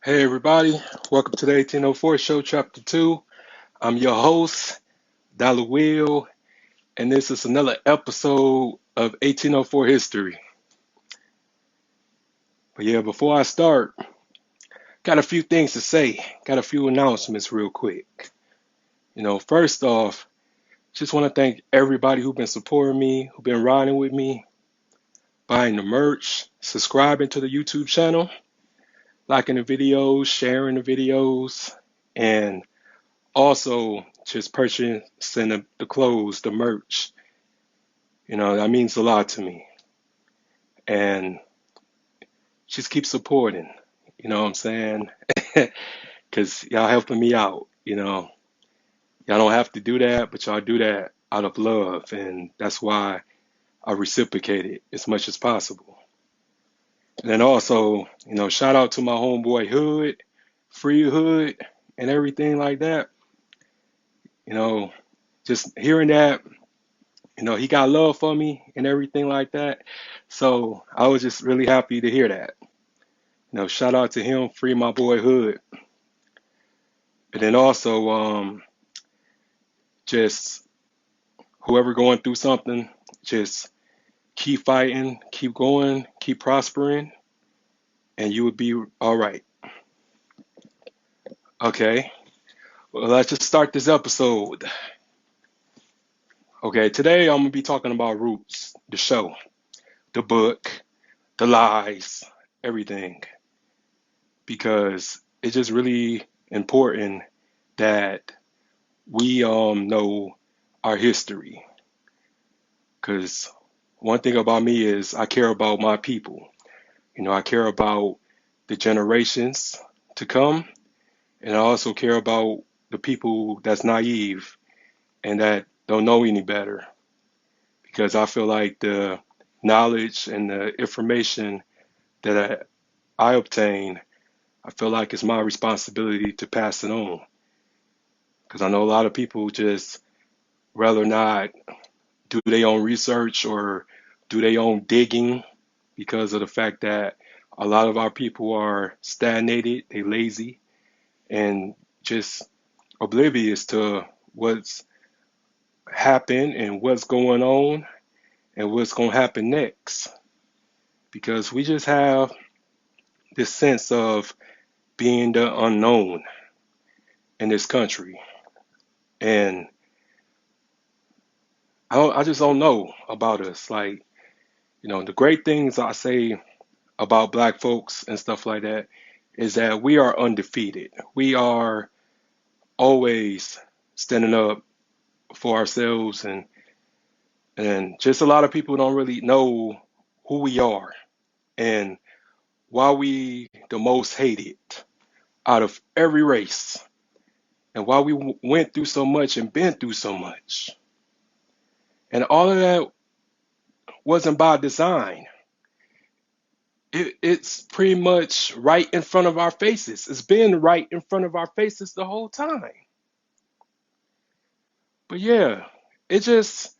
Hey everybody, welcome to the 1804 Show, Chapter 2. I'm your host, Dollar Will, and this is another episode of 1804 History. But yeah, before I start, got a few things to say, got a few announcements real quick. First off, just want to thank everybody who's been supporting me, who've been riding with me, buying the merch, subscribing to the YouTube channel, liking the videos, sharing the videos, and also just purchasing the clothes, the merch. That means a lot to me. And just keep supporting, you know what I'm saying? Because y'all helping me out. Y'all don't have to do that, but y'all do that out of love. And that's why I reciprocate it as much as possible. And then also, shout out to my homeboy Hood, Free Hood, and everything like that. You know, just hearing that, he got love for me and everything like that. So I was just really happy to hear that. Shout out to him, free my boy Hood. And then also, just whoever going through something, just keep fighting, keep going, keep prospering, and you would be all right. Okay, well, let's just start this episode. Okay, today I'm gonna be talking about Roots, the show, the book, the lies, everything, because it's just really important that we know our history. Because one thing about me is I care about my people. I care about the generations to come, and I also care about the people that's naive and that don't know any better. Because I feel like the knowledge and the information that I obtain, I feel like it's my responsibility to pass it on. Because I know a lot of people just rather not do their own research or do their own digging because of the fact that a lot of our people are stagnated, they lazy, and just oblivious to what's happened and what's going on and what's going to happen next. Because we just have this sense of being the unknown in this country. And I just don't know about us. Like, the great things I say about black folks and stuff like that is that we are undefeated. We are always standing up for ourselves, and just a lot of people don't really know who we are and why we the most hated out of every race and why we went through so much and been through so much. And all of that wasn't by design. It's pretty much right in front of our faces. It's been right in front of our faces the whole time. But yeah, it just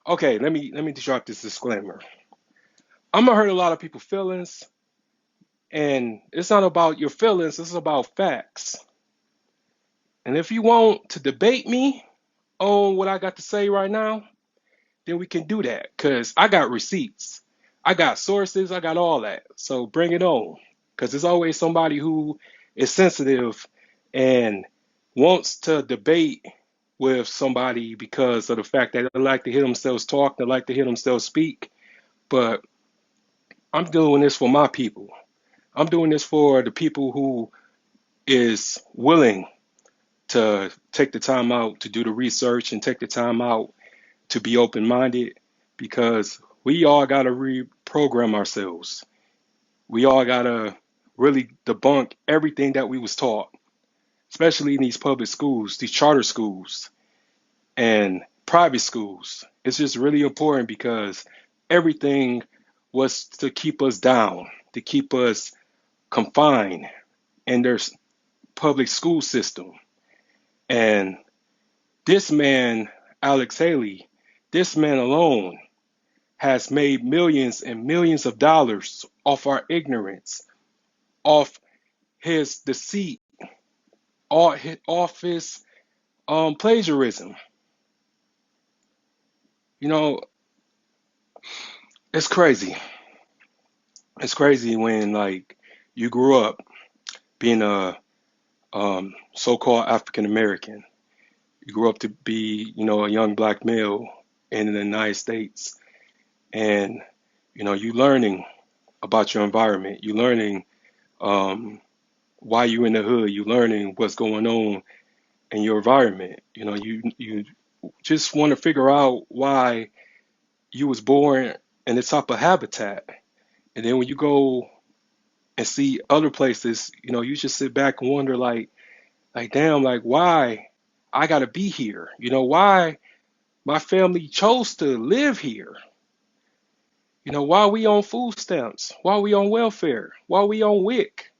okay. Let me drop this disclaimer. I'm gonna hurt a lot of people's feelings, and it's not about your feelings. It's about facts. And if you want to debate me on what I got to say right now, then we can do that. Cause I got receipts, I got sources, I got all that. So bring it on. Cause there's always somebody who is sensitive and wants to debate with somebody because of the fact that they like to hear themselves talk, they like to hear themselves speak. But I'm doing this for my people. I'm doing this for the people who is willing to take the time out to do the research and take the time out to be open-minded because we all got to reprogram ourselves. We all got to really debunk everything that we was taught, especially in these public schools, these charter schools and private schools. It's just really important because everything was to keep us down, to keep us confined in their public school system. And this man, Alex Haley, this man alone has made millions and millions of dollars off our ignorance, off his deceit, off his plagiarism. You know, it's crazy. It's crazy when like you grew up being a so-called African American. You grew up to be, a young black male in the United States, and you learning about your environment. You learning um, why you in the hood. You learning what's going on in your environment. You just want to figure out why you was born in this type of habitat. And then when you go and see other places, you just sit back and wonder like damn, like why I gotta be here? Why my family chose to live here? Why we on food stamps? Why we on welfare? Why we on WIC?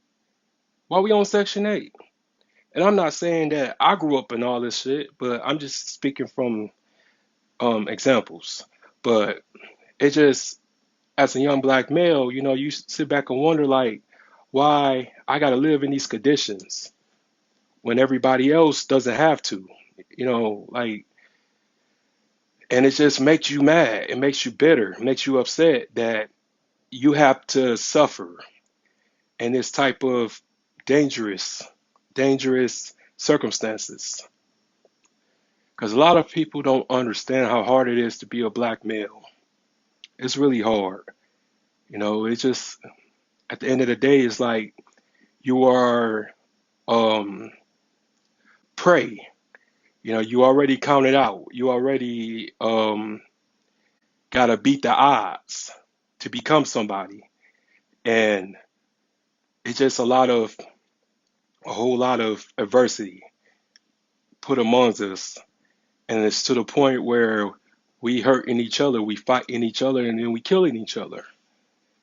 Why we on Section 8? And I'm not saying that I grew up in all this shit, but I'm just speaking from examples. But it just, as a young black male, you sit back and wonder like why I gotta live in these conditions when everybody else doesn't have to. Like, and it just makes you mad. It makes you bitter. It makes you upset that you have to suffer in this type of dangerous, dangerous circumstances. Because a lot of people don't understand how hard it is to be a black male. It's really hard. It's just, at the end of the day, it's like you are um, prey. You already counted out. You already got to beat the odds to become somebody. And it's just a whole lot of adversity put amongst us. And it's to the point where we hurting each other, we fighting each other, and then we killing each other.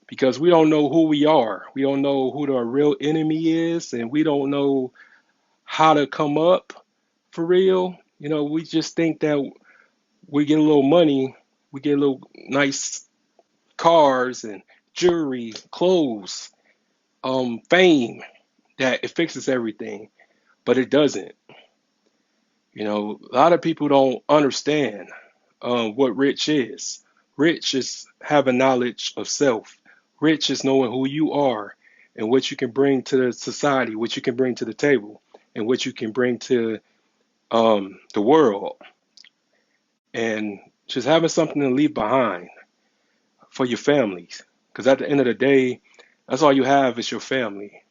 Because we don't know who we are. We don't know who the real enemy is, and we don't know how to come up for real. We just think that we get a little money, we get a little nice cars and jewelry, clothes, fame, that it fixes everything, but it doesn't. A lot of people don't understand what rich is. Rich is having knowledge of self. Rich is knowing who you are and what you can bring to the society, what you can bring to the table, and what you can bring to the world, and just having something to leave behind for your families. Because at the end of the day, that's all you have is your family.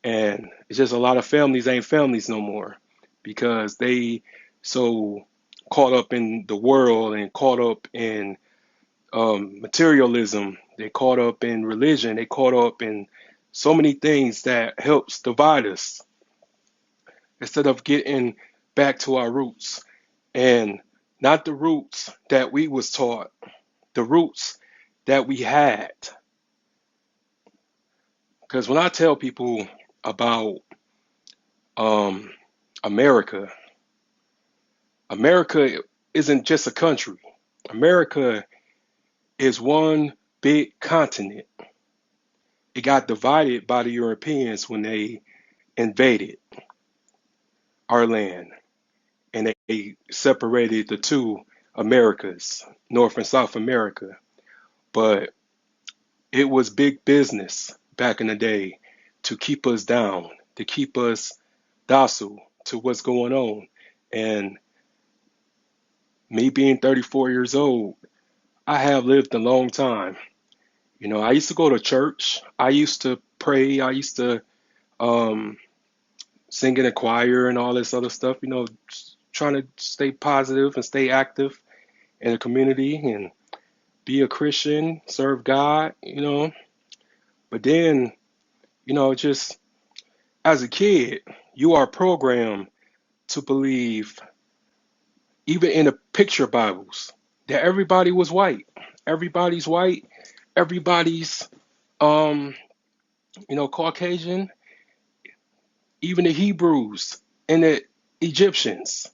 And it's just a lot of families ain't families no more because they so caught up in the world and caught up in materialism. They caught up in religion. They caught up in so many things that helps divide us instead of getting back to our roots, and not the roots that we was taught, the roots that we had. Because when I tell people about um, America, America isn't just a country. America is one big continent. It got divided by the Europeans when they invaded our land, and they separated the two Americas, North and South America. But it was big business back in the day to keep us down, to keep us docile to what's going on. And me being 34 years old, I have lived a long time. I used to go to church. I used to pray. I used to um, sing in a choir and all this other stuff, trying to stay positive and stay active in the community and be a Christian, serve God. But then, just as a kid, you are programmed to believe, even in the picture Bibles, that everybody was white. Everybody's white. Everybody's, um, Caucasian. Even the Hebrews and the Egyptians,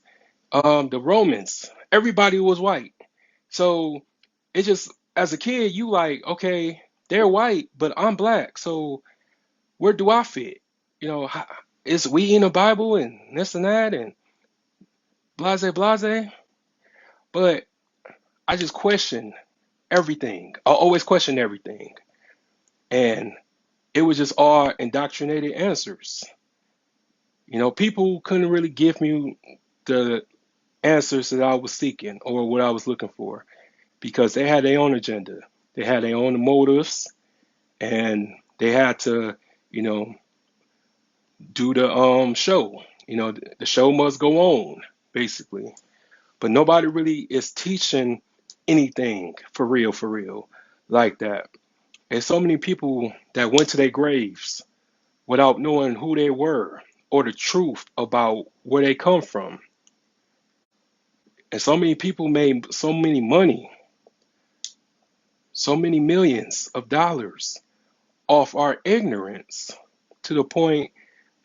the Romans, everybody was white. So it just, as a kid, you like, okay, they're white, but I'm black. So where do I fit? You know, is we in the Bible and this and that and blase blase? But I just question everything. I always question everything. And it was just all indoctrinated answers. You know, people couldn't really give me the answers that I was seeking or what I was looking for because they had their own agenda. They had their own motives and they had to, you know, do the show. You know, the show must go on, basically. But nobody really is teaching anything for real, like that. And so many people that went to their graves without knowing who they were or the truth about where they come from. And so many people made so many money, so many millions of dollars off our ignorance to the point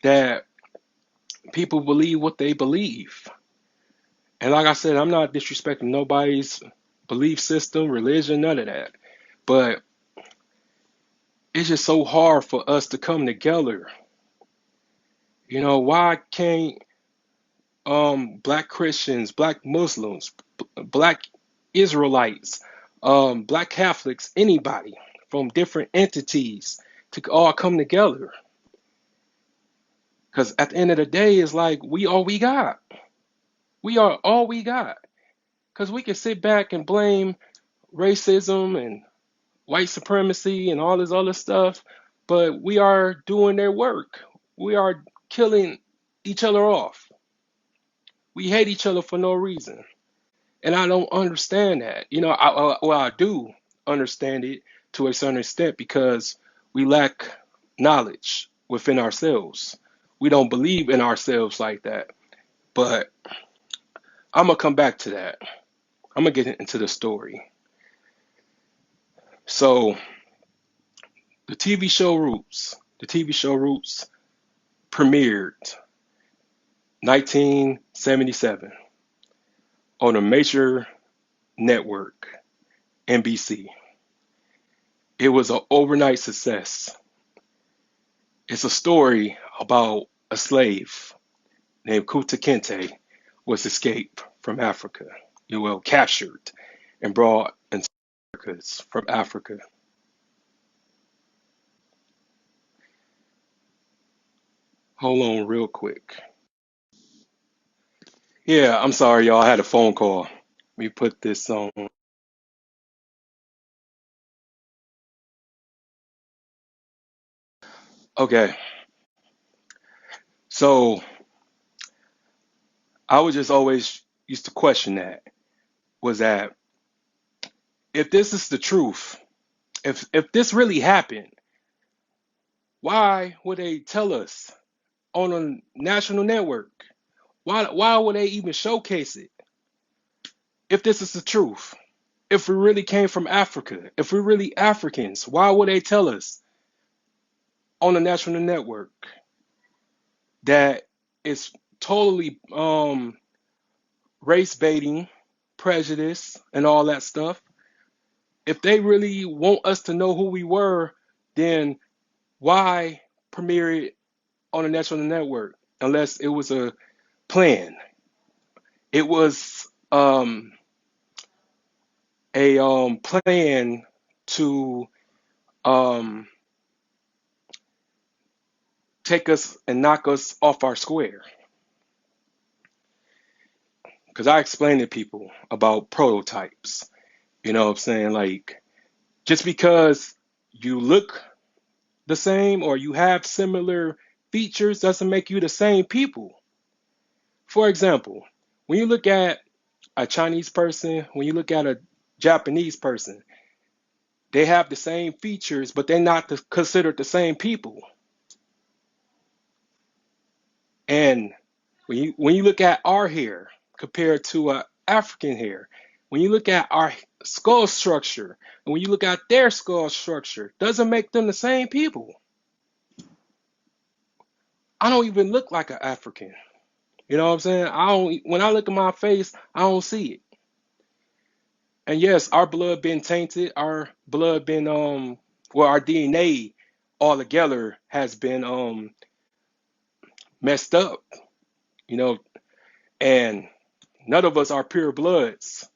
that people believe what they believe. And like I said, I'm not disrespecting nobody's belief system, religion, none of that. But it's just so hard for us to come together. You know, why can't black Christians, black Muslims, black Israelites, black Catholics, anybody from different entities to all come together? Because at the end of the day, it's like we all we got. We are all we got. Because we can sit back and blame racism and white supremacy and all this other stuff, but we are doing their work. We are killing each other off. We hate each other for no reason. And I don't understand that. You know, I do understand it to a certain extent because we lack knowledge within ourselves. We don't believe in ourselves like that. But I'm going to come back to that. I'm going to get into the story. So, the TV show Roots premiered 1977 on a major network, NBC. It was an overnight success. It's a story about a slave named Kuta Kinte was escaped from Africa. Well, captured and brought into Americas from Africa. Hold on real quick. Yeah, I'm sorry, y'all. I had a phone call. Let me put this on. Okay, so I was just always used to question that was that if this is the truth, if this really happened, why would they tell us on a national network? Why would they even showcase it if this is the truth? If we really came from Africa, if we're really Africans, why would they tell us on a national network that it's totally race baiting, prejudice, and all that stuff? If they really want us to know who we were, then why premiere it on a national network unless it was a plan? It was a plan to um, take us and knock us off our square. Because I explained to people about prototypes. You know what I'm saying? Like, just because you look the same or you have similar features doesn't make you the same people. For example, when you look at a Chinese person, when you look at a Japanese person, they have the same features, but they're not considered the same people. And when you look at our hair compared to African hair, when you look at our skull structure, and when you look at their skull structure, doesn't make them the same people. I don't even look like an African. You know what I'm saying? I don't. When I look at my face, I don't see it. And yes, our blood been tainted. Our blood been well, our DNA altogether has been messed up, you know, and none of us are pure bloods.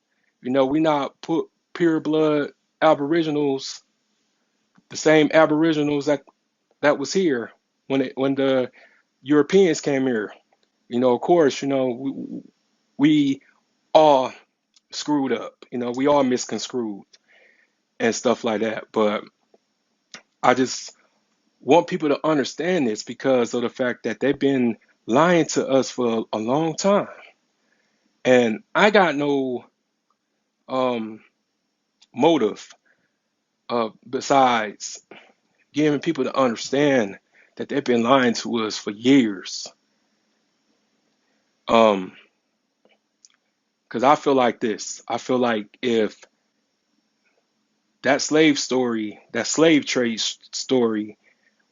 We not put pure blood aboriginals, the same aboriginals that was here when the Europeans came here. Of course, we all screwed up. We all misconstrued and stuff like that. But I just want people to understand this because of the fact that they've been lying to us for a long time. And I got no um, motive besides giving people to understand that they've been lying to us for years. Because I feel like this. I feel like if that slave trade story,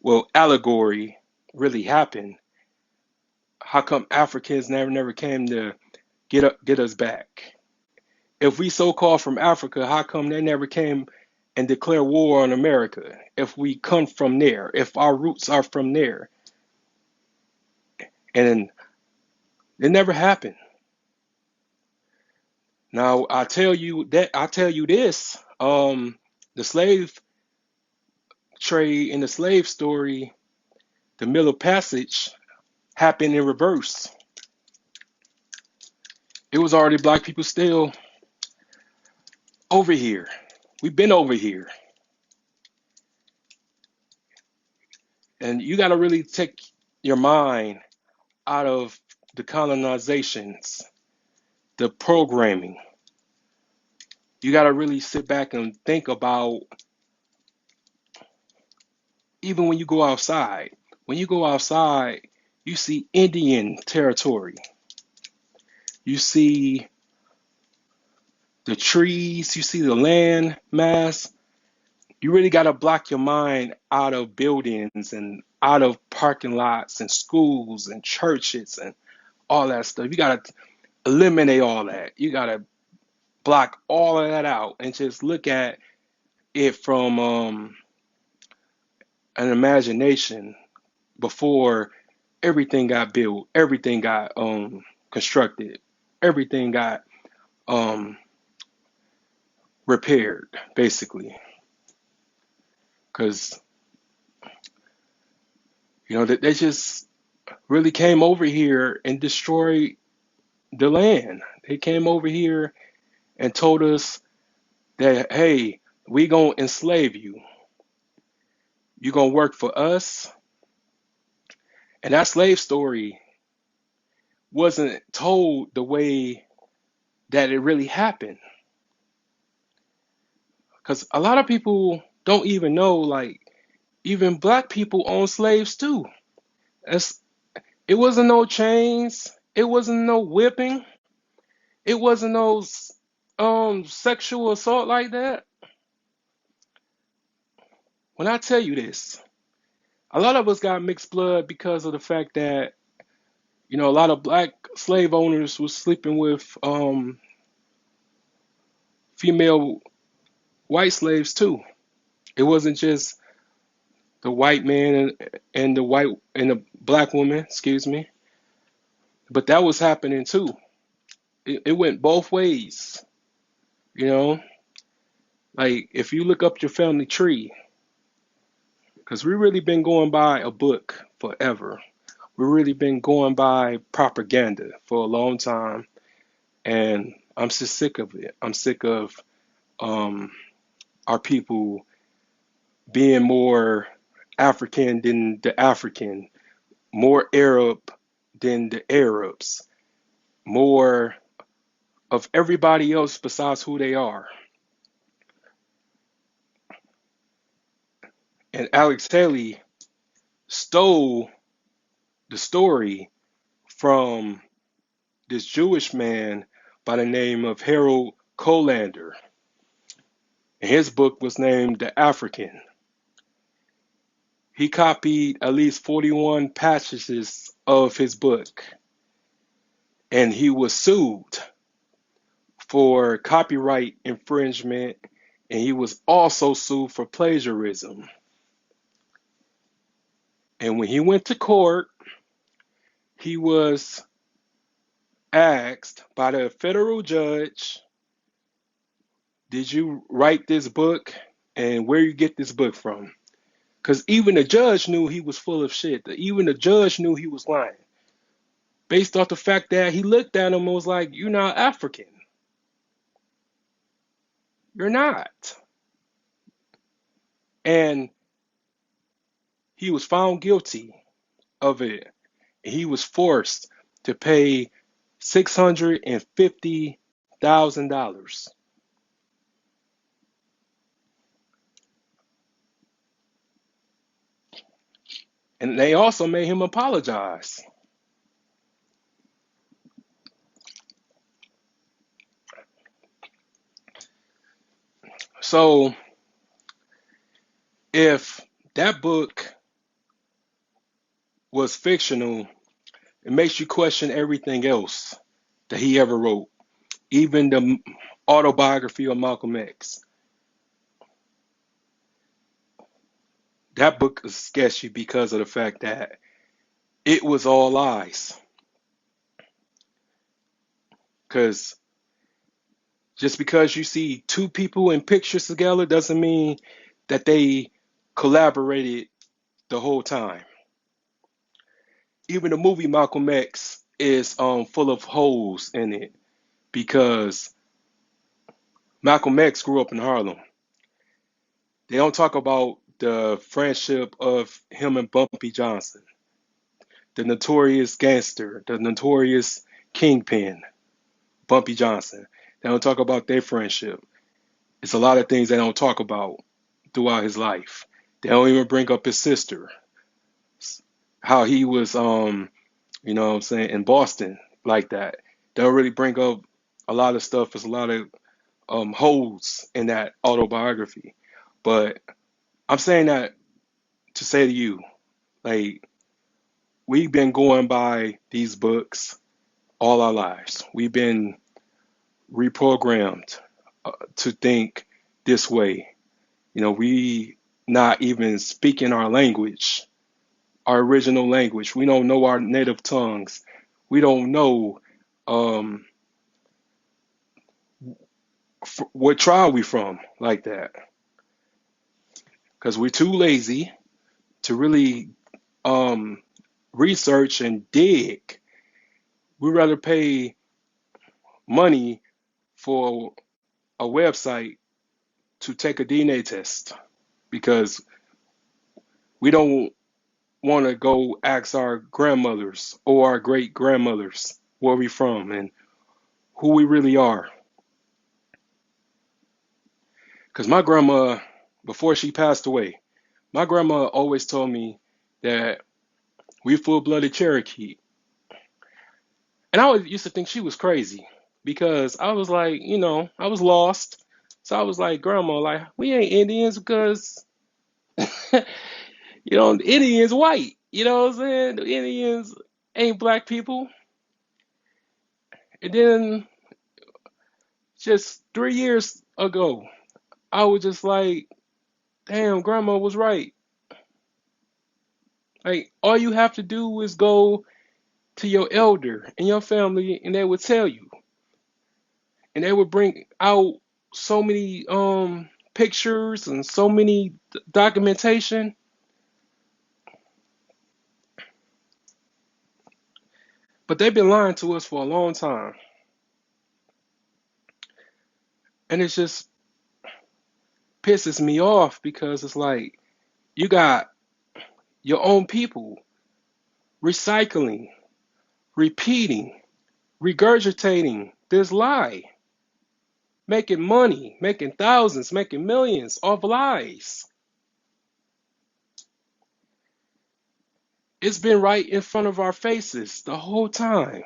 well, allegory really happened, how come Africans never came to get us back? If we so-called from Africa, how come they never came and declare war on America? If we come from there, if our roots are from there, and it never happened. Now I tell you this: the slave trade and the slave story, the Middle Passage, happened in reverse. It was already black people still over here. We've been over here. And you got to really take your mind out of the colonizations, the programming. You got to really sit back and think about, even when you go outside. When you go outside, you see Indian territory. You see the trees, you see the land mass. You really got to block your mind out of buildings and out of parking lots and schools and churches and all that stuff. You got to eliminate all that. You got to block all of that out and just look at it from an imagination before everything got built, everything got constructed, everything got um, repaired, basically. Because, they just really came over here and destroyed the land. They came over here and told us that, hey, we gonna enslave you. You gonna work for us. And that slave story wasn't told the way that it really happened. Because a lot of people don't even know, like, even black people own slaves too. It's, it wasn't no chains. It wasn't no whipping. It wasn't no sexual assault like that. When I tell you this, a lot of us got mixed blood because of the fact that a lot of black slave owners was sleeping with female white slaves too. It wasn't just the white man and the black woman, excuse me, but that was happening too. It went both ways, you know. Like if you look up your family tree, because we really been going by a book forever. We really been going by propaganda for a long time, and I'm just sick of it. I'm sick of um, our people being more African than the African, more Arab than the Arabs, more of everybody else besides who they are. And Alex Haley stole the story from this Jewish man by the name of Harold Colander. And his book was named The African. He copied at least 41 passages of his book, and he was sued for copyright infringement, and he was also sued for plagiarism. And when he went to court, he was asked by the federal judge, did you write this book and where you get this book from? Because even the judge knew he was full of shit. Even the judge knew he was lying. Based off the fact that he looked at him and was like, you're not African. You're not. And he was found guilty of it. He was forced to pay $650,000. And they also made him apologize. So if that book was fictional, it makes you question everything else that he ever wrote, even the autobiography of Malcolm X. That book is sketchy because of the fact that it was all lies. Because just because you see two people in pictures together doesn't mean that they collaborated the whole time. Even the movie Malcolm X is full of holes in it because Malcolm X grew up in Harlem. They don't talk about the friendship of him and Bumpy Johnson, the notorious gangster, the notorious kingpin, Bumpy Johnson. They don't talk about their friendship. It's a lot of things they don't talk about throughout his life. They don't even bring up his sister, how he was, you know what I'm saying, in Boston like that. They don't really bring up a lot of stuff. There's a lot of holes in that autobiography. But I'm saying that to say to you, like, we've been going by these books all our lives. We've been reprogrammed to think this way. You know, we not even speaking our language, our original language. We don't know our native tongues. We don't know um, what tribe we from like that because we're too lazy to really um, research and dig. We rather pay money for a website to take a DNA test because we don't want to go ask our grandmothers or our great grandmothers where we from and who we really are. Because my grandma, before she passed away, my grandma always told me that we full-blooded Cherokee. And I always used to think she was crazy because I was like, you know, I was lost. So I was like, Grandma, like, we ain't Indians because, you know, the Indians white. You know what I'm saying? The Indians ain't black people. And then just 3 years ago, I was just like, damn, Grandma was right. Like, all you have to do is go to your elder in your family and they would tell you. And they would bring out so many pictures and so many documentation. But they've been lying to us for a long time. And it just pisses me off because it's like you got your own people recycling, repeating, regurgitating this lie, making money, making thousands, making millions off lies. It's been right in front of our faces the whole time.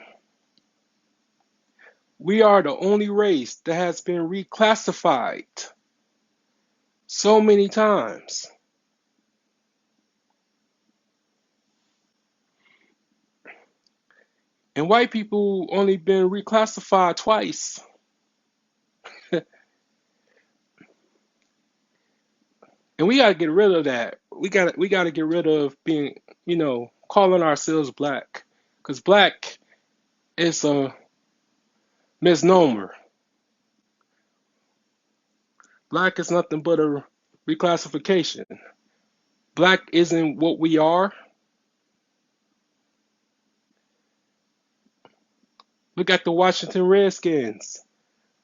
We are the only race that has been reclassified so many times. And white people only been reclassified twice. And we gotta get rid of that. We gotta get rid of being calling ourselves black, because black is a misnomer. Black is nothing but a reclassification. Black isn't what we are. Look at the Washington Redskins.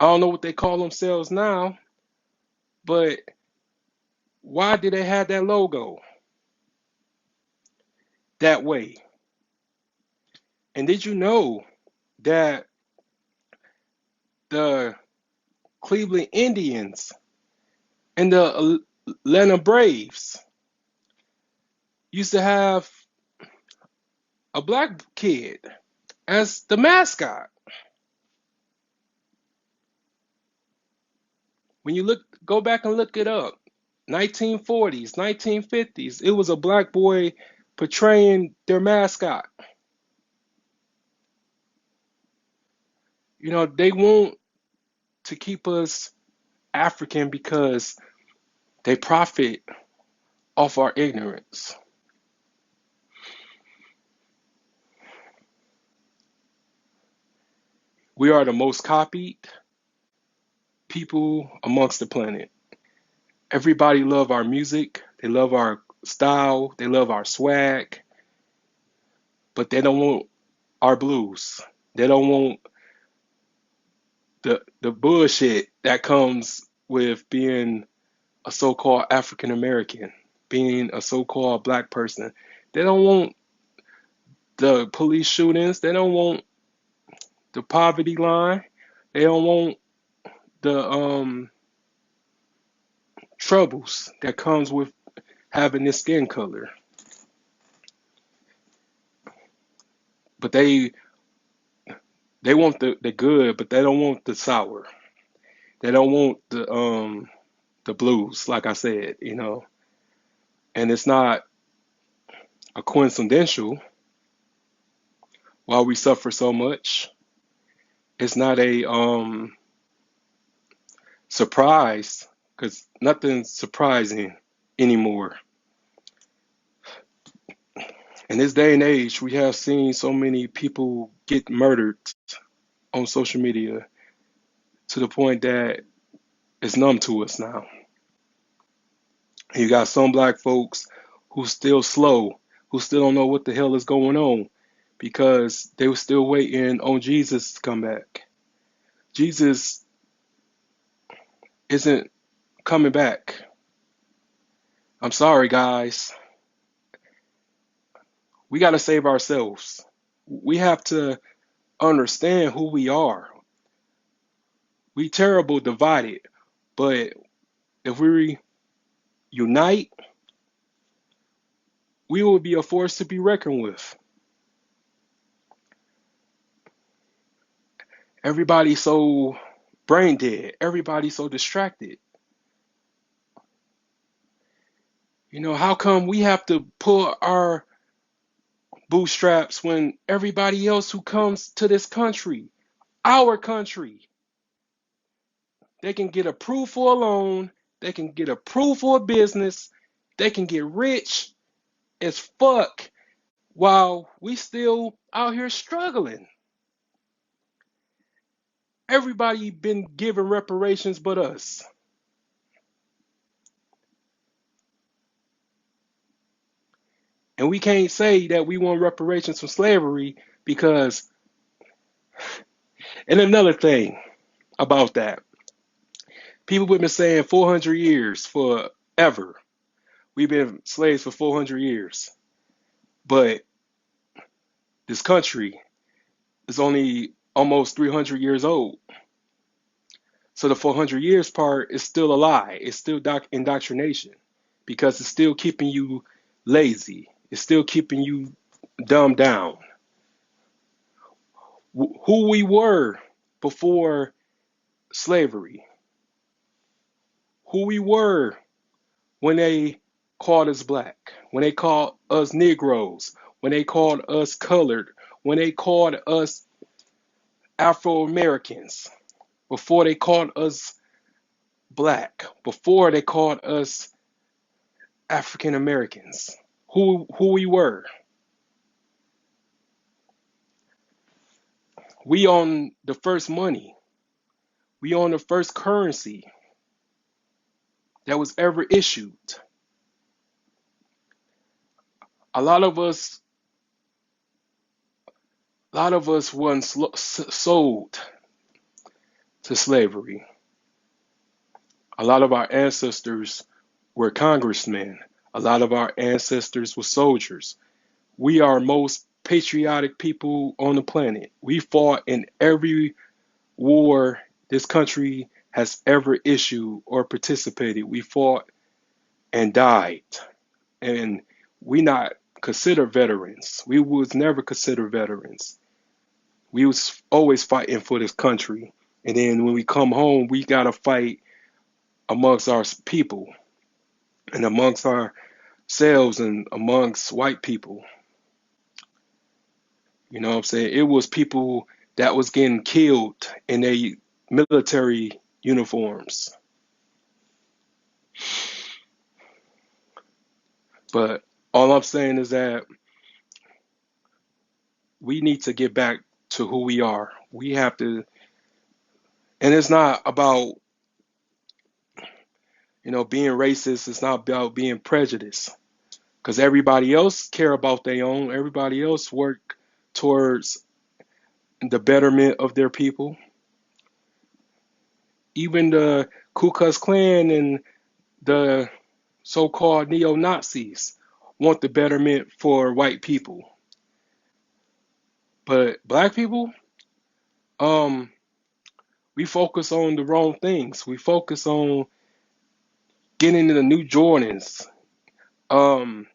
I don't know what they call themselves now, but why did they have that logo that way? And did you know that the Cleveland Indians and the Atlanta Braves used to have a black kid as the mascot? When you go back and look it up, 1940s, 1950s, it was a black boy portraying their mascot. They want to keep us African because they profit off our ignorance. We are the most copied people amongst the planet. Everybody love our music, they love our style, they love our swag, but they don't want our blues. They don't want the bullshit that comes with being a so-called African American, being a so-called black person. They don't want the police shootings. They don't want the poverty line. They don't want the troubles that comes with having this skin color. But they want the good, but they don't want the sour. They don't want the blues, like I said, And it's not a coincidental why we suffer so much. It's not a surprise, because nothing's surprising anymore. In this day and age, we have seen so many people get murdered on social media to the point that it's numb to us now. You got some black folks who still slow, who still don't know what the hell is going on because they were still waiting on Jesus to come back. Jesus isn't coming back. I'm sorry, guys. We got to save ourselves. We have to understand who we are. We terrible divided, but if we unite, we will be a force to be reckoned with. Everybody's so brain dead. Everybody's so distracted. How come we have to pull our bootstraps when everybody else who comes to this country, our country, they can get approved for a loan, they can get approved for a business, they can get rich as fuck while we still out here struggling? Everybody been given reparations but us. And we can't say that we want reparations from slavery because, and another thing about that, people have been saying 400 years forever. We've been slaves for 400 years. But this country is only almost 300 years old. So the 400 years part is still a lie. It's still indoctrination because it's still keeping you lazy. It's still keeping you dumbed down. Who we were before slavery, who we were when they called us black, when they called us Negroes, when they called us colored, when they called us Afro Americans, before they called us black, before they called us African Americans. who we were. We own the first money. We own the first currency that was ever issued. A lot of us, once sold to slavery. A lot of our ancestors were congressmen. A lot of our ancestors were soldiers. We are most patriotic people on the planet. We fought in every war this country has ever issued or participated. We fought and died. And we not considered veterans. We was never considered veterans. We was always fighting for this country. And then when we come home, we gotta fight amongst our people and amongst ourselves and amongst white people. You know what I'm saying? It was people that was getting killed in their military uniforms. But all I'm saying is that we need to get back to who we are. We have to, and it's not about, being racist. It's not about being prejudiced because everybody else care about their own. Everybody else work towards the betterment of their people. Even the Ku Klux Klan and the so-called neo-Nazis want the betterment for white people. But black people, um, we focus on the wrong things. We focus on getting into the new Jordans, um,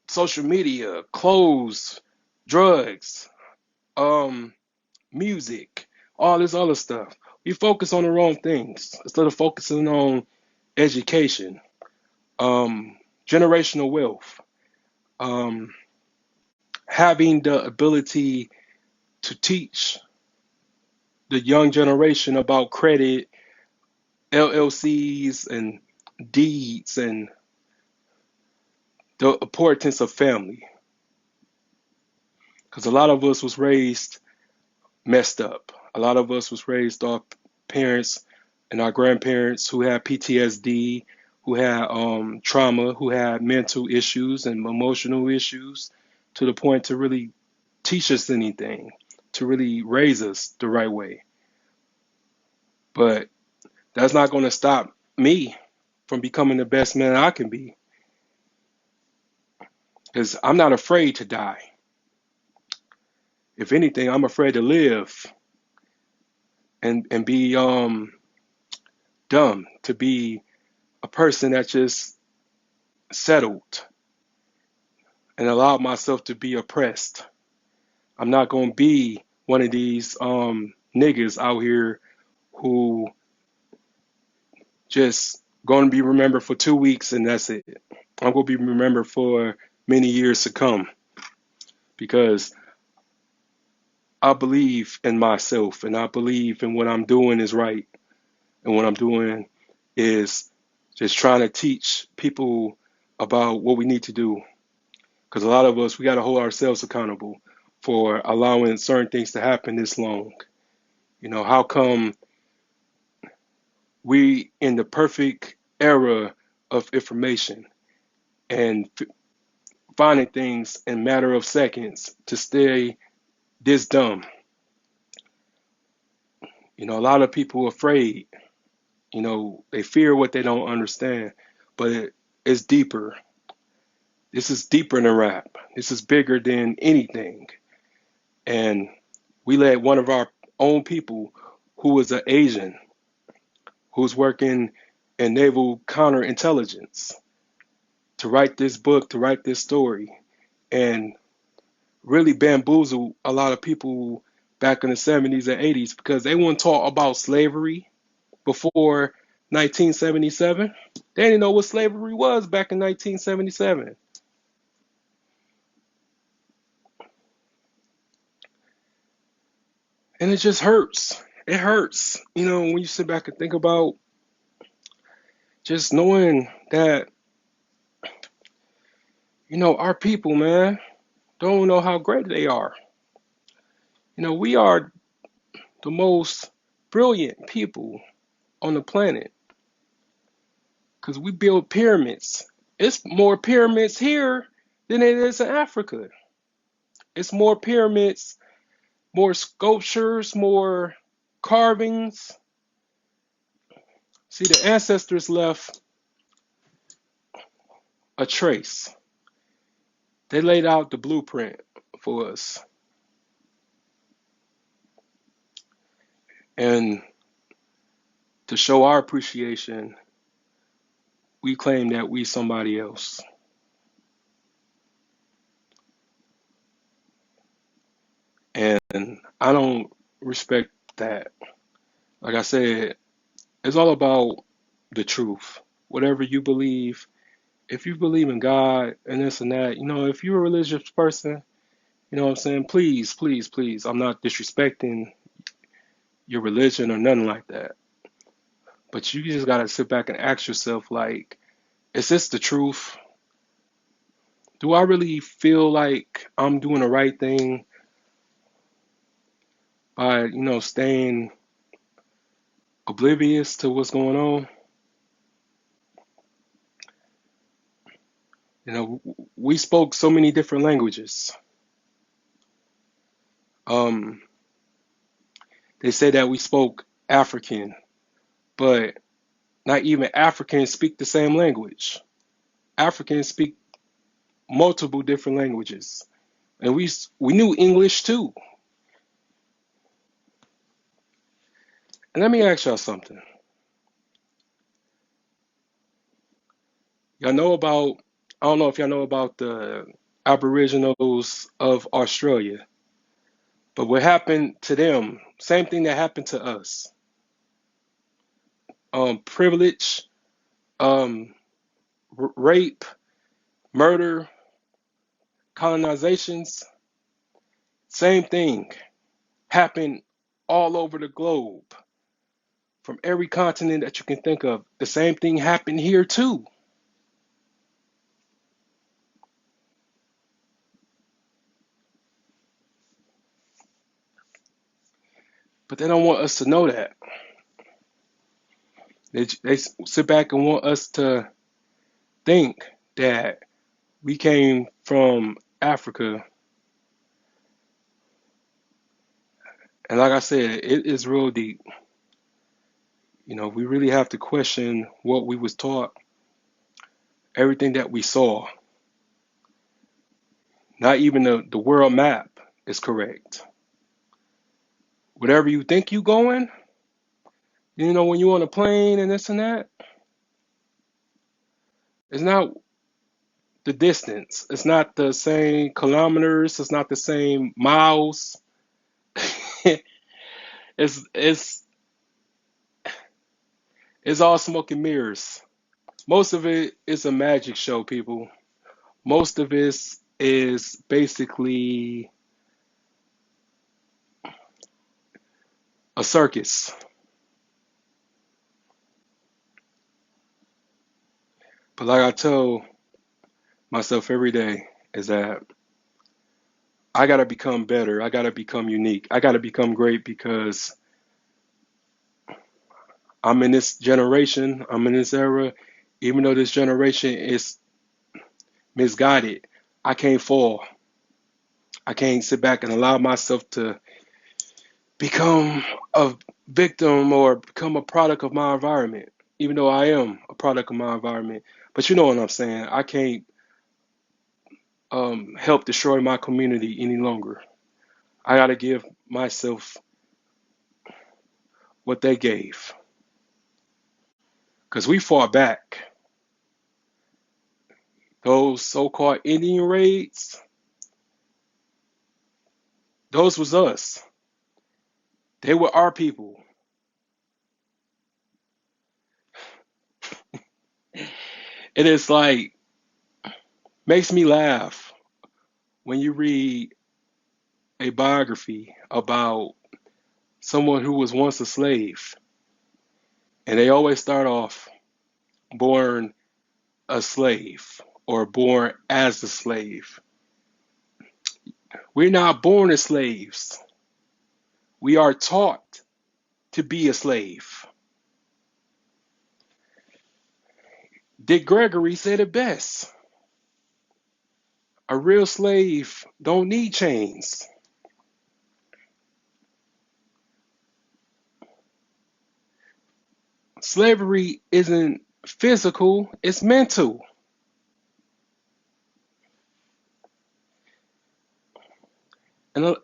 social media, clothes, drugs, um, music, all this other stuff. We focus on the wrong things instead of focusing on education, generational wealth, um, having the ability to teach the young generation about credit, LLCs, and deeds, and the importance of family. Because a lot of us was raised messed up. A lot of us was raised off parents and our grandparents who had PTSD, who had trauma, who had mental issues and emotional issues, to the point to really teach us anything, to really raise us the right way. But that's not going to stop me from becoming the best man I can be, because I'm not afraid to die. If anything, I'm afraid to live and be dumb, to be a person that just settled and allowed myself to be oppressed. I'm not going to be one of these niggas out here who just going to be remembered for 2 weeks and that's it. I'm going to be remembered for many years to come because I believe in myself and I believe in what I'm doing is right. And what I'm doing is just trying to teach people about what we need to do. Because a lot of us, we got to hold ourselves accountable for allowing certain things to happen this long. How come we in the perfect era of information and finding things in a matter of seconds to stay this dumb? A lot of people are afraid. They fear what they don't understand, but it's deeper. This is deeper than rap. This is bigger than anything. And we let one of our own people who was an Asian, who's working in naval counterintelligence, to write this book, to write this story, and really bamboozle a lot of people back in the 70s and 80s because they weren't taught about slavery before 1977. They didn't know what slavery was back in 1977. And it just hurts. It hurts, when you sit back and think about just knowing that Our people, man, don't know how great they are. We are the most brilliant people on the planet because we build pyramids. It's more pyramids here than it is in Africa. It's more pyramids, more sculptures, more carvings. See, the ancestors left a trace. They laid out the blueprint for us. And to show our appreciation, we claim that we somebody else. And I don't respect that. Like I said, it's all about the truth. Whatever you believe, if you believe in God and this and that, if you're a religious person, what I'm saying? Please, please, please. I'm not disrespecting your religion or nothing like that. But you just gotta sit back and ask yourself, like, is this the truth? Do I really feel like I'm doing the right thing by, staying oblivious to what's going on? We spoke so many different languages. Um, they say that we spoke African, but not even Africans speak the same language. Africans speak multiple different languages, and we knew English too. And let me ask y'all something. Y'all know about, I don't know if y'all know about the Aboriginals of Australia, but what happened to them, same thing that happened to us. Privilege, um, rape, murder, colonizations, same thing happened all over the globe from every continent that you can think of. The same thing happened here too. But they don't want us to know that. They sit back and want us to think that we came from Africa. And like I said, it is real deep. We really have to question what we was taught, everything that we saw. Not even the world map is correct. Whatever you think you going, when you on a plane and this and that, it's not the distance. It's not the same kilometers. It's not the same miles. it's it's all smoke and mirrors. Most of it is a magic show, people. Most of it is basically a circus. But like I tell myself every day is that I gotta become better. I gotta become unique. I gotta become great because I'm in this generation. I'm in this era. Even though this generation is misguided, I can't fall. I can't sit back and allow myself to become a victim or become a product of my environment, even though I am a product of my environment. But you know what I'm saying? I can't help destroy my community any longer. I got to give myself what they gave. Because we fought back. Those so called Indian raids, those was us. They were our people. It is like, makes me laugh when you read a biography about someone who was once a slave. And they always start off born a slave. or born as a slave. We're not born as slaves. We are taught to be a slave. Dick Gregory said it best. A real slave don't need chains. Slavery isn't physical, it's mental. And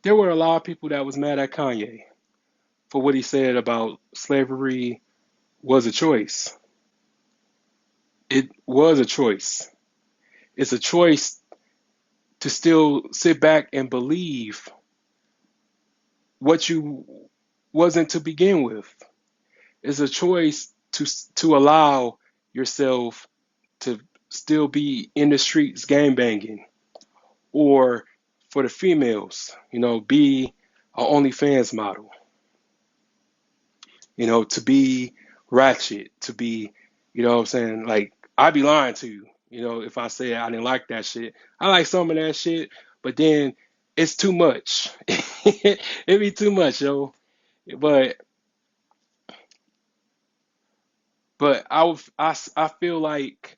there were a lot of people that was mad at Kanye for what he said about slavery was a choice. It was a choice. It's a choice to still sit back and believe what you wasn't to begin with. It's a choice to allow yourself to still be in the streets gang banging, or for the females, be an OnlyFans model, to be ratchet, to be, what I'm saying? Like, I'd be lying to you, if I said I didn't like that shit. I like some of that shit, but then it's too much. It'd be too much, yo. But I feel like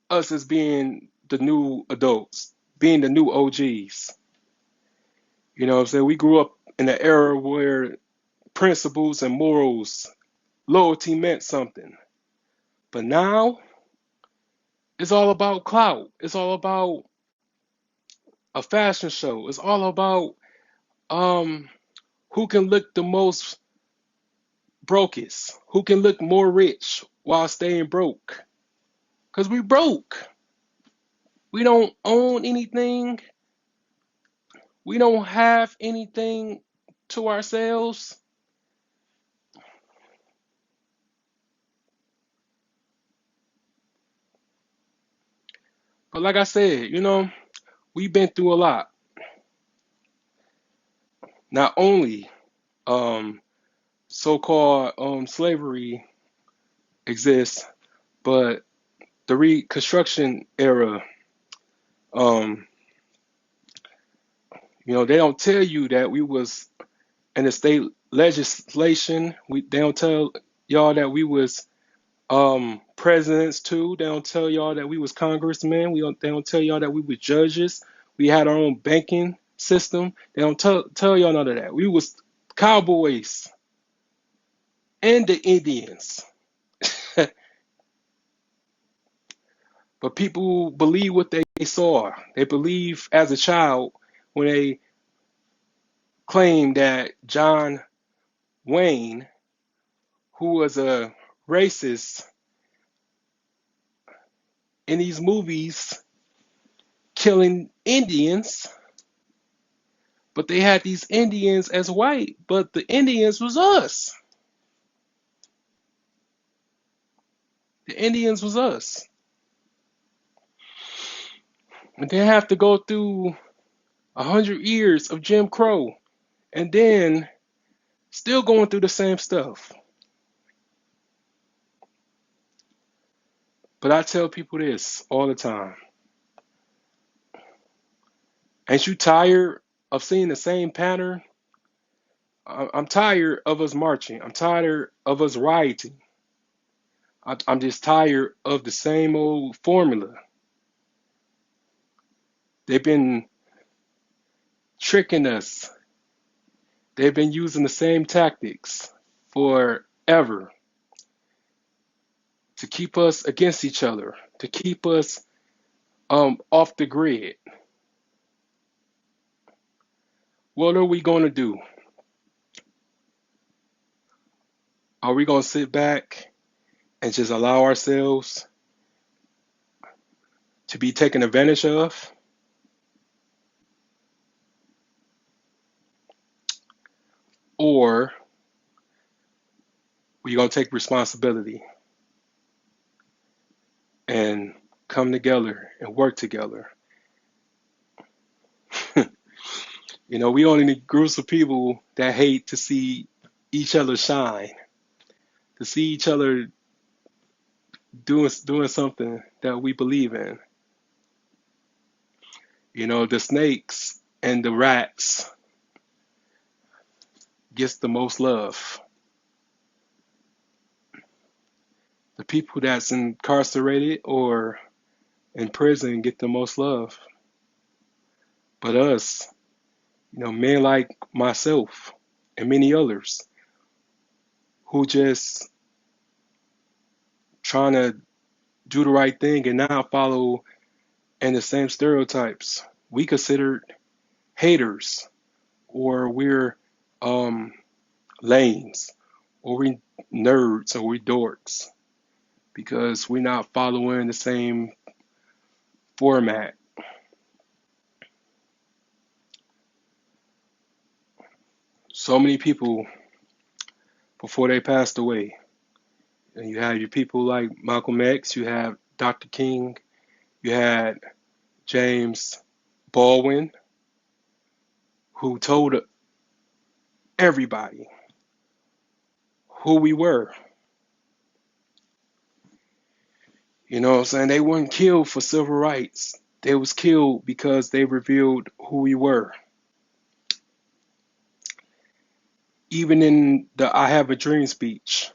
us as being the new adults, being the new OGs. You know what I'm saying? We grew up in an era where principles and morals, loyalty meant something. But now it's all about clout. It's all about a fashion show. It's all about um who can look the most brokest, who can look more rich while staying broke. Cause we broke. We don't own anything. We don't have anything to ourselves. But like I said, we've been through a lot. Not only um so-called slavery exists, but the Reconstruction era, um, they don't tell you that we was in the state legislation. They don't tell y'all that we was presidents too. They don't tell y'all that we was congressmen. They don't tell y'all that we was judges. We had our own banking system. They don't tell y'all none of that. We was cowboys and the Indians. But people believe what they saw. They believe as a child when they claim that John Wayne, who was a racist in these movies, killing Indians, but they had these Indians as white, but the Indians was us. The Indians was us. And they have to go through 100 years of Jim Crow and then still going through the same stuff. But I tell people this all the time. Ain't you tired of seeing the same pattern? I'm tired of us marching. I'm tired of us rioting. I'm just tired of the same old formula. They've been tricking us. They've been using the same tactics forever to keep us against each other, to keep us off the grid. What are we going to do? Are we going to sit back and just allow ourselves to be taken advantage of? Or we going to take responsibility and come together and work together? We only need groups of people that hate to see each other shine. to see each other doing something that we believe in. The snakes and the rats gets the most love. The people that's incarcerated or in prison get the most love. But us, men like myself and many others who just trying to do the right thing and not follow in the same stereotypes, we considered haters, or we're um, lames, or we nerds, or we dorks because we're not following the same format. So many people before they passed away. And you have your people like Malcolm X, you have Dr. King, you had James Baldwin, who told everybody who we were. You know what I'm saying? They weren't killed for civil rights. They was killed because they revealed who we were. Even in the I Have a Dream speech,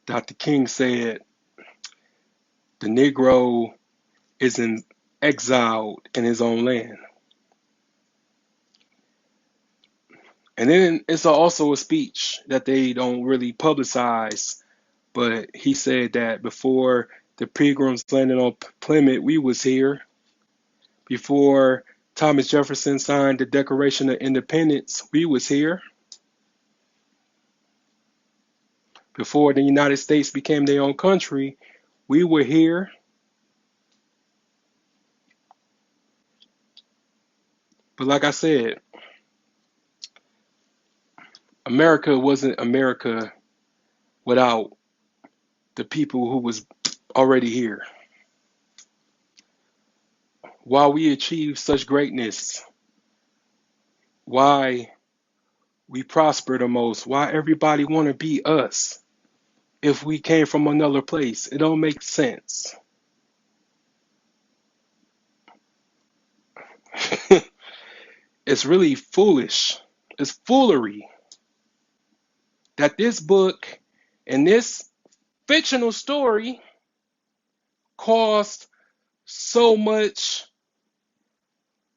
Dr. King said the Negro is exiled in his own land. And then it's also a speech that they don't really publicize, but he said that before the Pilgrims landed on Plymouth, we was here. Before Thomas Jefferson signed the Declaration of Independence, we was here. Before the United States became their own country, we were here. But like I said, America wasn't America without the people who was already here. Why we achieved such greatness, why we prosper the most, why everybody want to be us if we came from another place. It don't make sense. It's really foolish. It's foolery that this book and this fictional story caused so much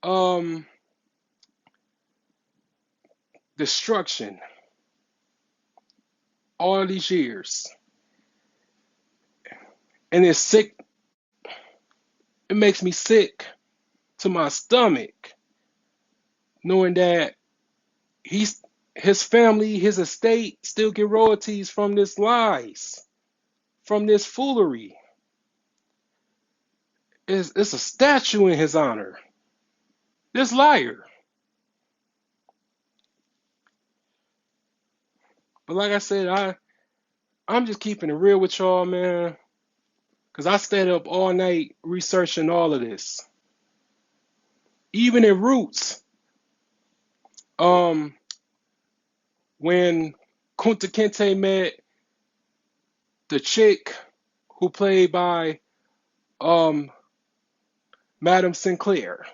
um, destruction all these years. And it's sick. It makes me sick to my stomach knowing that his family, his estate still get royalties from this lies, from this foolery. It's a statue in his honor. This liar. But like I said, I'm just keeping it real with y'all, man. Cause I stayed up all night researching all of this. Even in Roots, um, when Kunta Kinte met the chick who played by um Madam Sinclair.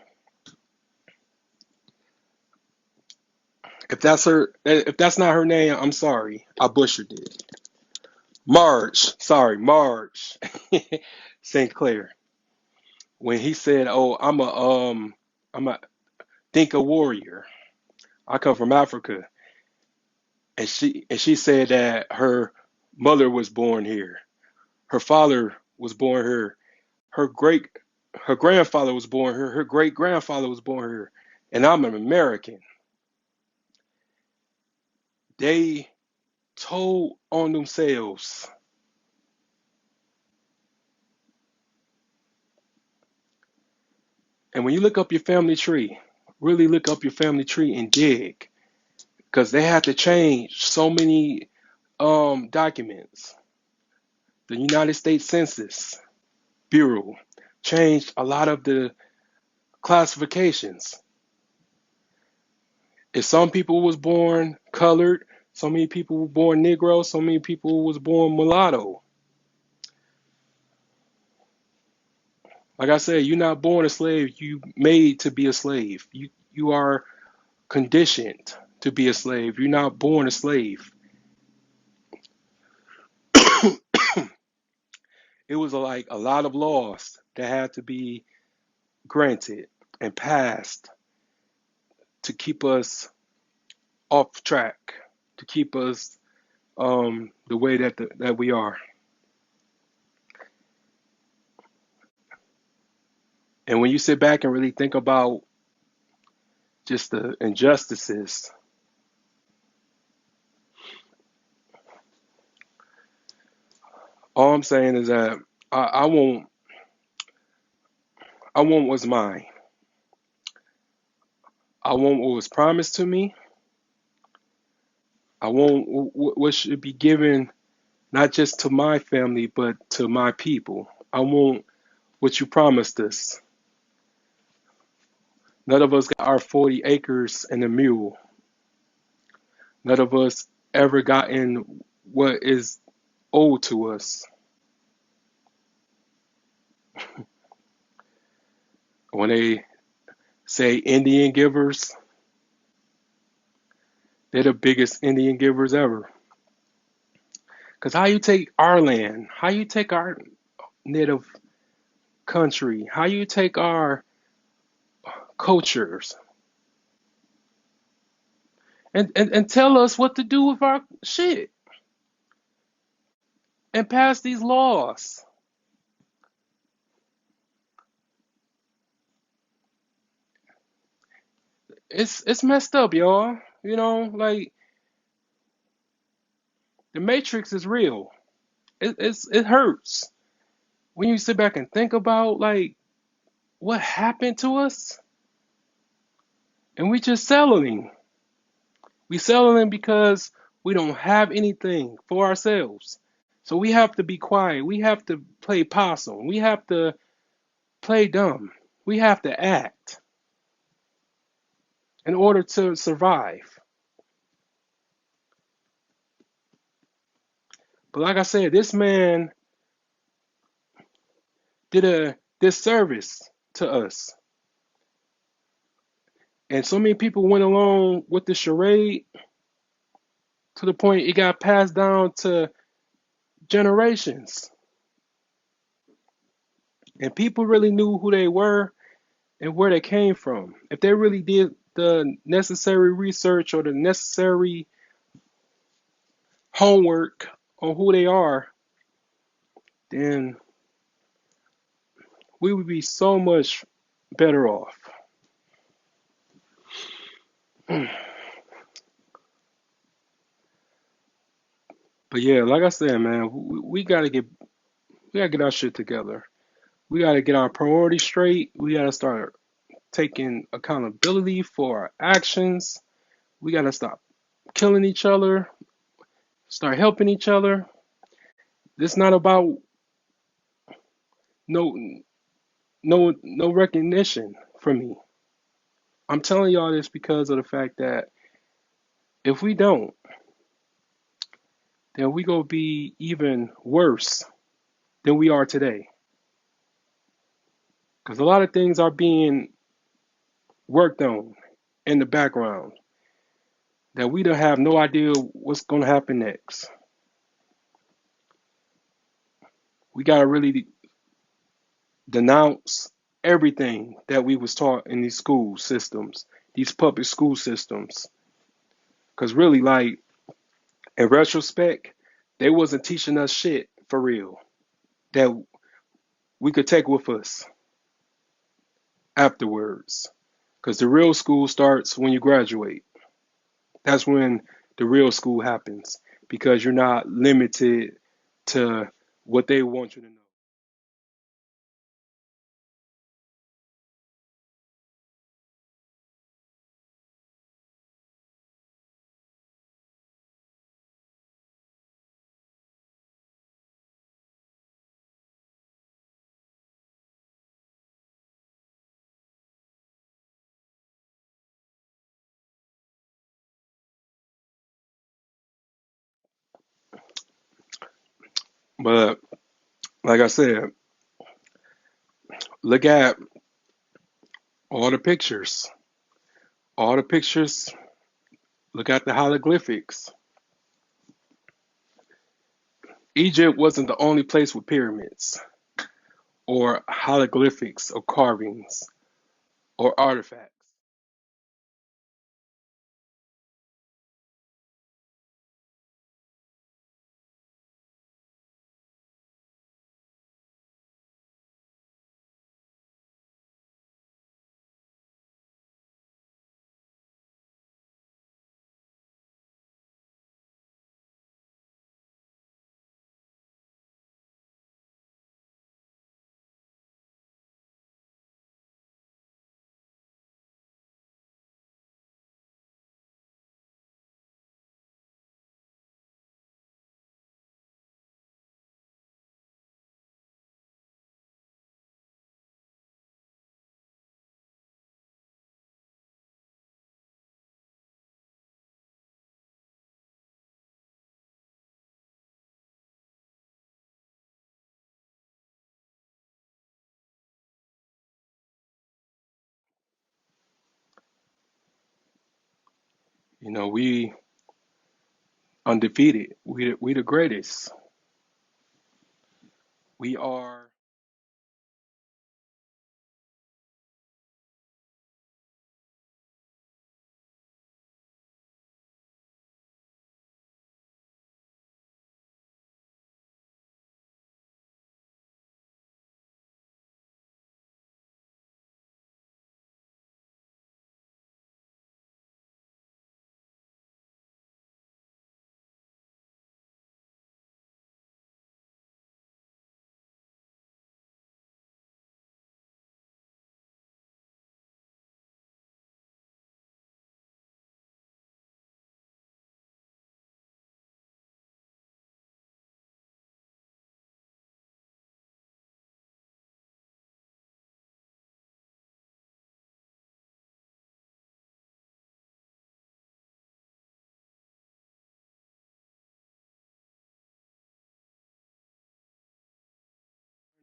If that's not her name, I'm sorry. I butchered it. Marge Sinclair. When he said, "Oh, I'm a Dinka warrior. I come from Africa," and she said that her mother was born here, her father was born here, her great her grandfather was born here, her great grandfather was born here, and I'm an American. They told on themselves. And when you look up your family tree, really look up your family tree and dig, because they had to change so many documents. The United States Census Bureau changed a lot of the classifications. If some people was born colored, So many people were born Negro, so many people was born mulatto. Like I said, you're not born a slave, you made to be a slave. You are conditioned to be a slave. You're not born a slave. It was like a lot of laws that had to be granted and passed to keep us off track, to keep us the way that we are. And when you sit back and really think about just the injustices, all I'm saying is that I, I want I want what's mine. I want what was promised to me. I want what should be given not just to my family but to my people. I want what you promised us. None of us got our 40 acres and a mule. None of us ever gotten what is owed to us. When they say Indian givers, they're the biggest Indian givers ever. Because how you take our land, how you take our native country, how you take our cultures, and tell us what to do with our shit and pass these laws. It's messed up, y'all. You know, like the Matrix is real. It hurts when you sit back and think about like what happened to us, and we just settling. We settling because we don't have anything for ourselves. So we have to be quiet. We have to play possum. We have to play dumb. We have to act in order to survive. But like I said, this man did a disservice to us. And so many people went along with the charade to the point it got passed down to generations. And people really knew who they were and where they came from. If they really did the necessary research or the necessary homework on who they are, then we would be so much better off. But yeah, like I said, man, we gotta get our shit together. We gotta get our priorities straight. We gotta start taking accountability for our actions. We gotta stop killing each other. Start helping each other. This not about no no recognition from me. I'm telling y'all this because of the fact that if we don't, then we gonna be even worse than we are today. Because a lot of things are being worked on in the background that we don't have no idea what's gonna happen next. We gotta really denounce everything that we was taught in these school systems, these public school systems. Because really, like in retrospect, they wasn't teaching us shit for real that we could take with us afterwards. Because the real school starts when you graduate. That's when the real school happens. Because you're not limited to what they want you to know. But like I said, look at all the pictures. All the pictures, look at the hieroglyphics. Egypt wasn't the only place with pyramids or hieroglyphics or carvings or artifacts. You know, we undefeated. We the greatest. We are.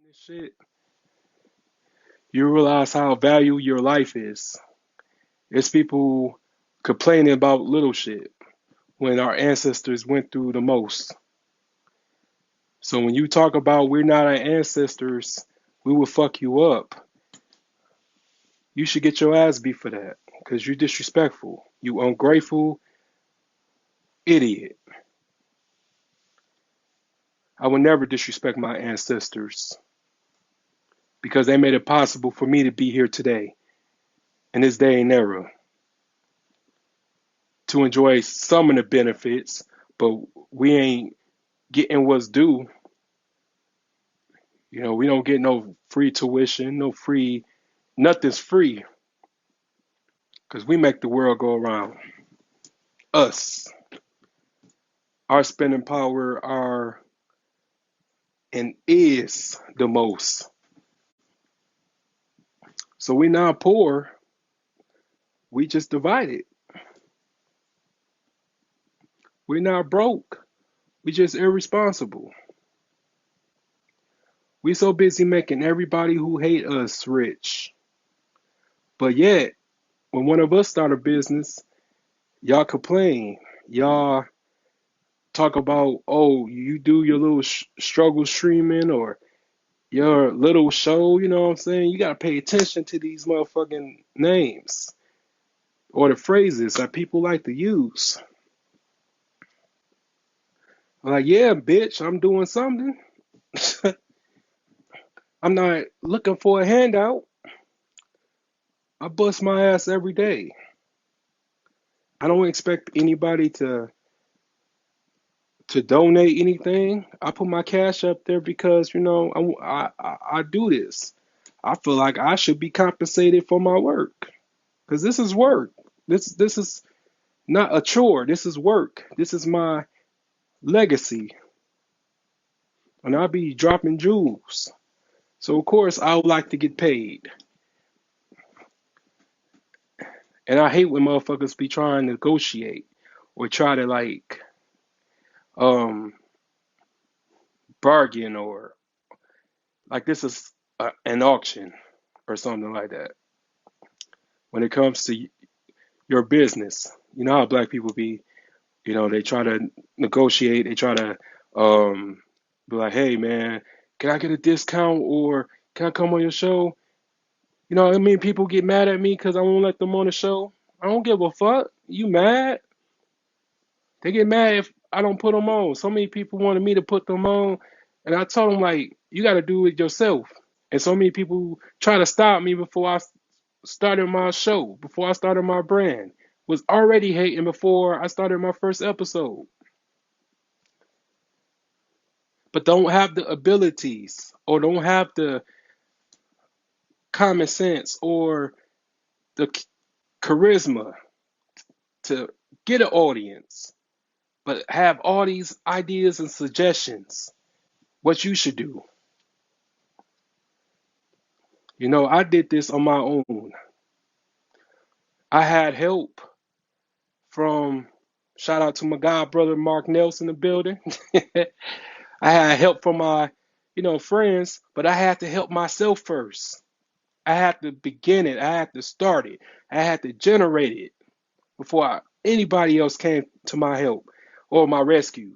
This shit. You realize how valuable your life is. It's people complaining about little shit when our ancestors went through the most. So when you talk about we're not our ancestors, we will fuck you up. You should get your ass beat for that because you're disrespectful. You ungrateful idiot. I will never disrespect my ancestors because they made it possible for me to be here today in this day and era to enjoy some of the benefits, but we ain't getting what's due. You know, we don't get no free tuition, no free, nothing's free because we make the world go around. Us, our spending power, our and is the most. So we not poor, we just divided. We're not broke, we just irresponsible. We so busy making everybody who hate us rich. But yet, when one of us start a business, y'all complain. Y'all talk about, oh, you do your little struggle streaming or your little show, you know what I'm saying? You got to pay attention to these motherfucking names or the phrases that people like to use. Like, yeah, bitch, I'm doing something. I'm not looking for a handout. I bust my ass every day. I don't expect anybody to donate anything. I put my cash up there because I do this. I feel like I should be compensated for my work because this is work. This is not a chore. This is work. This is my legacy, and I'll be dropping jewels. So of course I would like to get paid, and I hate when motherfuckers be trying to negotiate or try to like um bargain or like this is an auction or something like that. When it comes to your business, you know how black people be. You know, they try to negotiate. They try to be like, "Hey, man, can I get a discount or can I come on your show?" You know, I mean, people get mad at me because I won't let them on the show. I don't give a fuck. You mad? They get mad if I don't put them on. So many people wanted me to put them on, and I told them like, you got to do it yourself. And so many people try to stop me before I started my show, before I started my brand. Was already hating before I started my first episode, but don't have the abilities or don't have the common sense or the charisma to get an audience, but have all these ideas and suggestions what you should do. You know, I did this on my own. I had help from shout out to my god brother Mark Nelson in the building. I had help from my, friends, but I had to help myself first. I had to begin it. I had to start it. I had to generate it before anybody else came to my help or my rescue,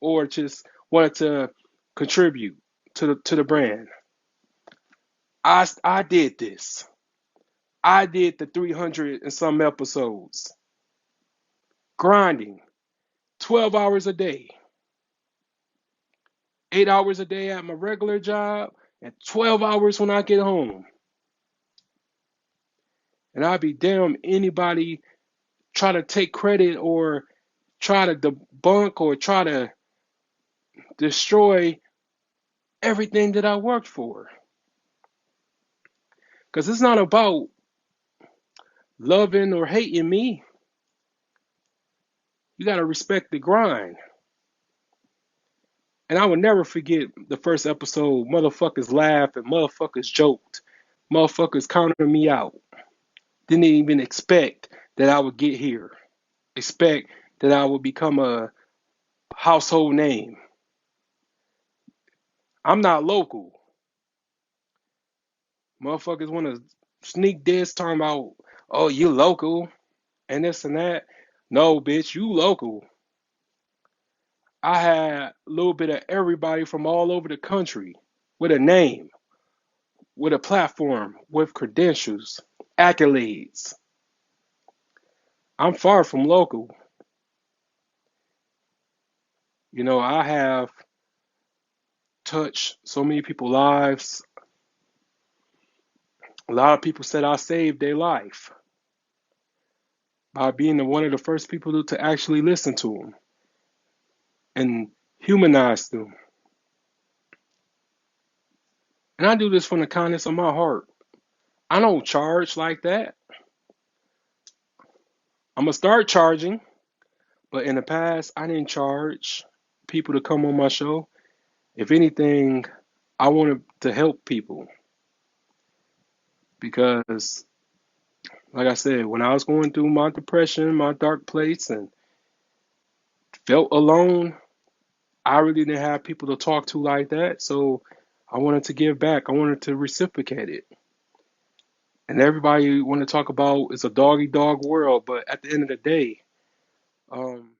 or just wanted to contribute to the brand. I did this. I did the 300 and some episodes, grinding 12 hours a day, 8 hours a day at my regular job, and 12 hours when I get home. And I'd be damn anybody try to take credit or try to debunk or try to destroy everything that I worked for. Because it's not about loving or hating me. You got to respect the grind. And I will never forget the first episode. Motherfuckers laughed and motherfuckers joked. Motherfuckers counted me out. Didn't even expect that I would get here. Expect that I would become a household name. I'm not local. Motherfuckers want to sneak this talking about, oh, you local and this and that. No, bitch, you local. I had a little bit of everybody from all over the country with a name, with a platform, with credentials, accolades. I'm far from local. You know, I have touched so many people's lives. A lot of people said I saved their life by being one of the first people to actually listen to them and humanize them. And I do this from the kindness of my heart. I don't charge like that. I'm going to start charging, but in the past, I didn't charge people to come on my show. If anything, I wanted to help people because, like I said, when I was going through my depression, my dark place, and felt alone, I really didn't have people to talk to like that. So I wanted to give back. I wanted to reciprocate it. And everybody want to talk about it's a doggy dog world, but at the end of the day, um,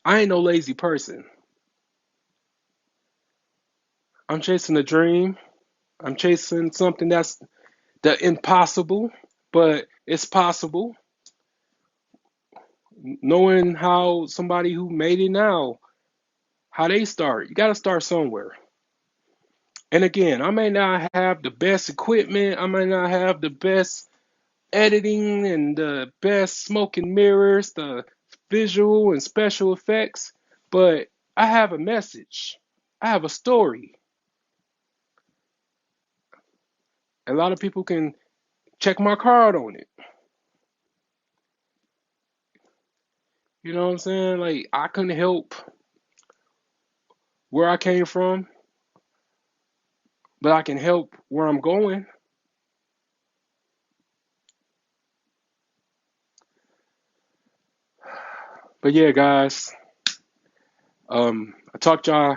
I ain't no lazy person. I'm chasing a dream. I'm chasing something that's the impossible, but it's possible. Knowing how somebody who made it now, how they start. You got to start somewhere. And again, I may not have the best equipment. I may not have the best editing and the best smoke and mirrors, the visual and special effects, but I have a message. I have a story. A lot of people can check my card on it. You know what I'm saying? Like, I couldn't help where I came from, but I can help where I'm going. But yeah, guys, I talked y'all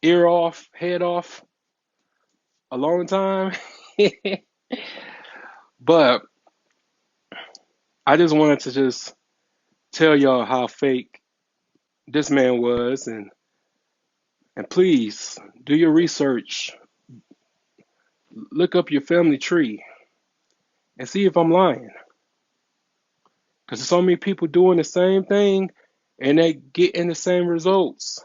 ear off, head off a long time. But I just wanted to just tell y'all how fake this man was, and please do your research. Look up your family tree and see if I'm lying. Because there's so many people doing the same thing and they getting the same results.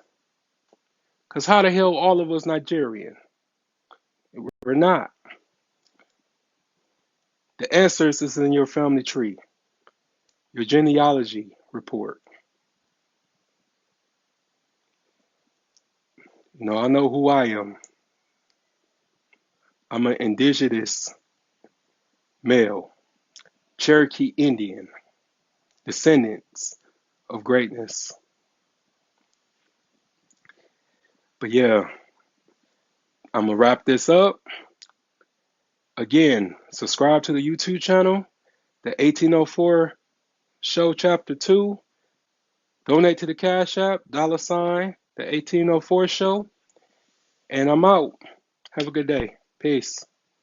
Because how the hell all of us Nigerian? We're not. The answers is in your family tree, your genealogy report. You know, I know who I am. I'm an indigenous male, Cherokee Indian, descendants of greatness. But yeah, I'm gonna wrap this up. Again, subscribe to the YouTube channel, the 1804 Show Chapter 2. Donate to the Cash App, $, the 1804 Show. And I'm out. Have a good day. Peace.